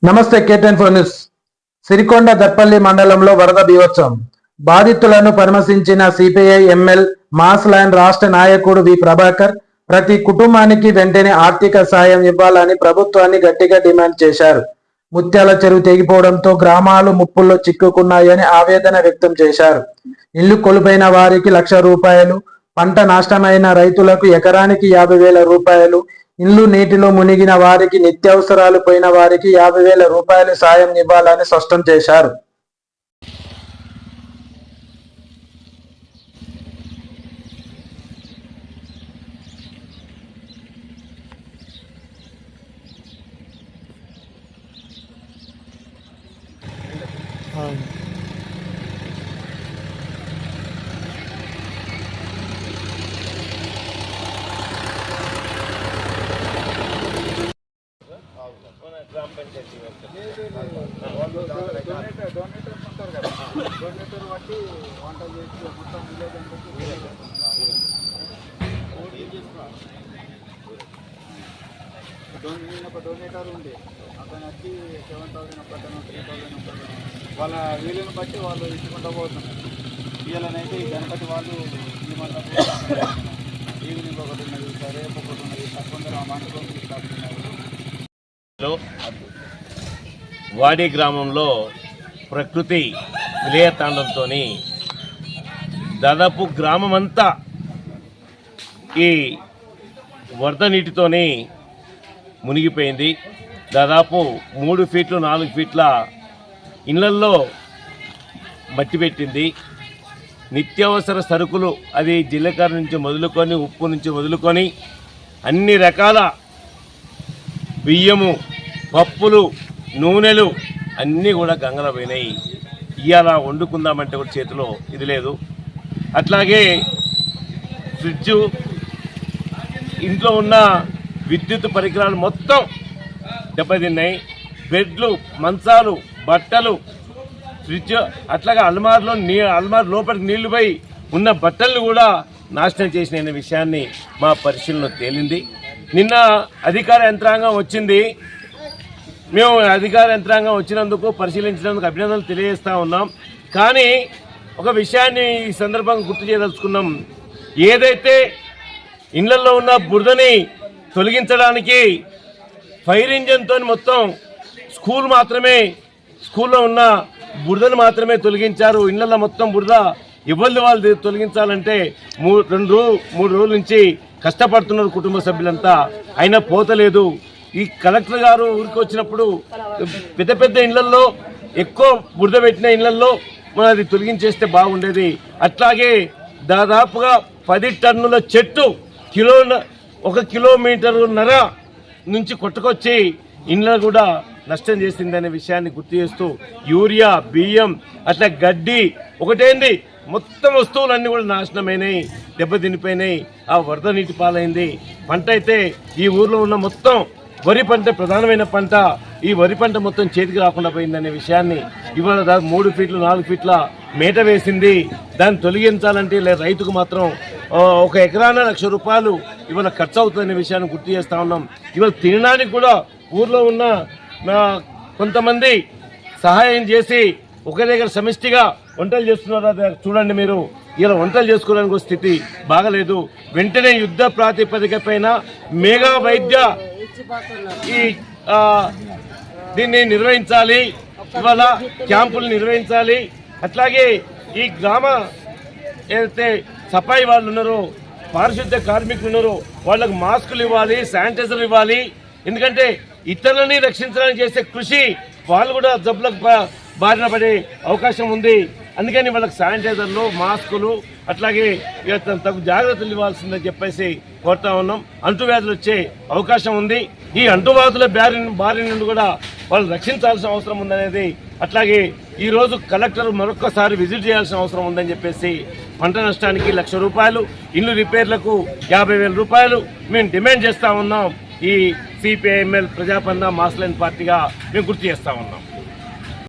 నమస్తే కేటెన్ four news. Sirikonda దట్పల్లి మండలంలో వరద బీభత్సం. బాధితులను పరామర్శించిన సిపిఐ ఎంఎల్ మాస్ లైన్ రాష్ట్ర నాయకుడు వి ప్రభాకర్ ప్రతి కుటుంబానికి వెంటనే ఆర్థిక సాయం ఇవ్వాలని ప్రభుత్వాన్ని గట్టిగా డిమాండ్ చేశారు. ముత్యాల చెరువు తెగిపోవడంతో గ్రామాలు ముప్పుల్లో చిక్కుకున్నాయని ఆవేదన వ్యక్తం చేశారు. ఇల్లు కోల్పోయిన వారికి ₹1,00,000, పంట నష్టమైన రైతులకు ఎకరానికి ₹50,000, ఇల్లు నీటిలో మునిగిన వారికి, నిత్యావసరాలు పోయిన వారికి ₹50,000 సాయం ఇవ్వాలని స్పష్టం చేశారు. డొనేటర్ బట్టి వంట చేసి మొత్తం విలేజ్ ఒక డొనేటర్ ఉండే అతను వచ్చి 7,000 ఒకటను 3,000 ఒకటను వాళ్ళ వీలుని బట్టి వాళ్ళు ఇచ్చుకుంటూ పోతున్నారు. వీళ్ళనైతే ఈ గణపతి వాళ్ళు ఈ మండలం ఈవినింగ్ ఒకటి ఉన్నది, రేపు ఒకటి ఉన్నది, తప్పకుండా ఆ మండలం తీసుకొస్తున్నారు. వాడి గ్రామంలో ప్రకృతి విలయతాండంతో దాదాపు గ్రామం అంతా ఈ వరద నీటితోని మునిగిపోయింది. దాదాపు 3 ఫీట్లు 4 ఫీట్ల ఇళ్లల్లో మట్టి పెట్టింది. నిత్యావసర సరుకులు, అది జీలకర్ర నుంచి మొదలుకొని, ఉప్పు నుంచి మొదలుకొని అన్ని రకాల బియ్యము, పప్పులు, నూనెలు అన్నీ కూడా గంగలో పోయినాయి. ఇవాళ వండుకుందామంటే కూడా చేతిలో ఇది లేదు. అట్లాగే ఫ్రిడ్జు, ఇంట్లో ఉన్న విద్యుత్ పరికరాలు మొత్తం దెబ్బతిన్నాయి. బెడ్లు, మంచాలు, బట్టలు, ఫ్రిడ్జ్, అట్లాగే అల్మార్ లోపలికి నీళ్లు పోయి ఉన్న బట్టలను కూడా నాశనం చేసిన విషయాన్ని మా పరిశీలనలో తేలింది. నిన్న అధికార యంత్రాంగం వచ్చింది. మేము అధికార యంత్రాంగం వచ్చినందుకు, పరిశీలించినందుకు అభినందనలు తెలియజేస్తూ ఉన్నాం. కానీ ఒక విషయాన్ని ఈ సందర్భంగా గుర్తు చేయదలుచుకున్నాం. ఏదైతే ఇళ్లలో ఉన్న బురదని తొలగించడానికి ఫైర్ ఇంజన్తో మొత్తం స్కూల్లో ఉన్న బురదను మాత్రమే తొలగించారు. ఇళ్లలో మొత్తం బురద ఎవరిని వాళ్ళు తొలగించాలంటే 3 రోజుల నుంచి కష్టపడుతున్నారు కుటుంబ సభ్యులంతా, అయినా పోతలేదు. ఈ కలెక్టర్ గారు ఊరికి వచ్చినప్పుడు పెద్ద పెద్ద ఇళ్లల్లో, ఎక్కువ బురద పెట్టిన ఇళ్లల్లో మనం అది తొలగించేస్తే బాగుండేది. అట్లాగే దాదాపుగా 10 టన్నుల చెట్టు 1 కిలోమీటరున్నర నుంచి కొట్టుకొచ్చి ఇళ్ళను కూడా నష్టం చేసిందనే విషయాన్ని గుర్తు చేస్తూ, యూరియా, బియ్యం, అట్లా గడ్డి, ఒకటేంది మొత్తం వస్తువులన్నీ కూడా నాశనమైనాయి, దెబ్బతినిపోయినాయి. ఆ వరద నీటి పాలైంది. పంట అయితే ఈ ఊర్లో ఉన్న మొత్తం వరి పంట ప్రధానమైన పంట, ఈ వరి పంట మొత్తం చేతికి రాకుండా పోయిందనే విషయాన్ని ఇవాళ 3 ఫీట్లు 4 ఫీట్ల మేట వేసింది. దాన్ని తొలగించాలంటే రైతుకు మాత్రం 1 ఎకరాన ₹1,00,000 ఇవాళ ఖర్చు అవుతుందనే విషయాన్ని గుర్తు చేస్తూ ఉన్నాం. ఇవాళ తినడానికి కూడా ఊర్లో ఉన్న కొంతమంది సహాయం చేసి ఒక దగ్గర సమిష్టిగా వంటలు చేస్తున్నారు. చూడండి మీరు, ఇలా వంటలు చేసుకోవడానికి స్థితి బాగలేదు. వెంటనే యుద్ధ ప్రాతిపదిక పైన మెగా వైద్య దీన్ని నిర్వహించాలి. ఇవాళ క్యాంపులు నిర్వహించాలి. అట్లాగే ఈ గ్రామ ఏదైతే సఫాయి వాళ్ళు ఉన్నారో, పారిశుద్ధ్య కార్మికులు ఉన్నారో, వాళ్ళకు మాస్కులు ఇవ్వాలి, శానిటైజర్లు ఇవ్వాలి. ఎందుకంటే ఇతరులని రక్షించడానికి చేసే కృషి వాళ్ళు కూడా జబ్బులకు బారిన పడే అవకాశం ఉంది. అందుకని వాళ్ళకి శానిటైజర్లు, మాస్కులు, అట్లాగే తగు జాగ్రత్తలు ఇవ్వాల్సిందని చెప్పేసి కోరుతా ఉన్నాం. అంటువ్యాధులు వచ్చే అవకాశం ఉంది. ఈ అంటువ్యాధుల బారి నుండి కూడా వాళ్ళు రక్షించాల్సిన అవసరం ఉందనేది, అట్లాగే ఈరోజు కలెక్టర్ మరొక్కసారి విజిట్ చేయాల్సిన అవసరం ఉందని చెప్పేసి, పంట నష్టానికి ₹1,00,000, ఇల్లు రిపేర్లకు ₹50,000 మేము డిమాండ్ చేస్తూ ఉన్నాం. ఈ సిపిఐఎంఎల్ ప్రజాపంద మాస్ లైన్ పార్టీగా మేము గుర్తు చేస్తూ ఉన్నాం.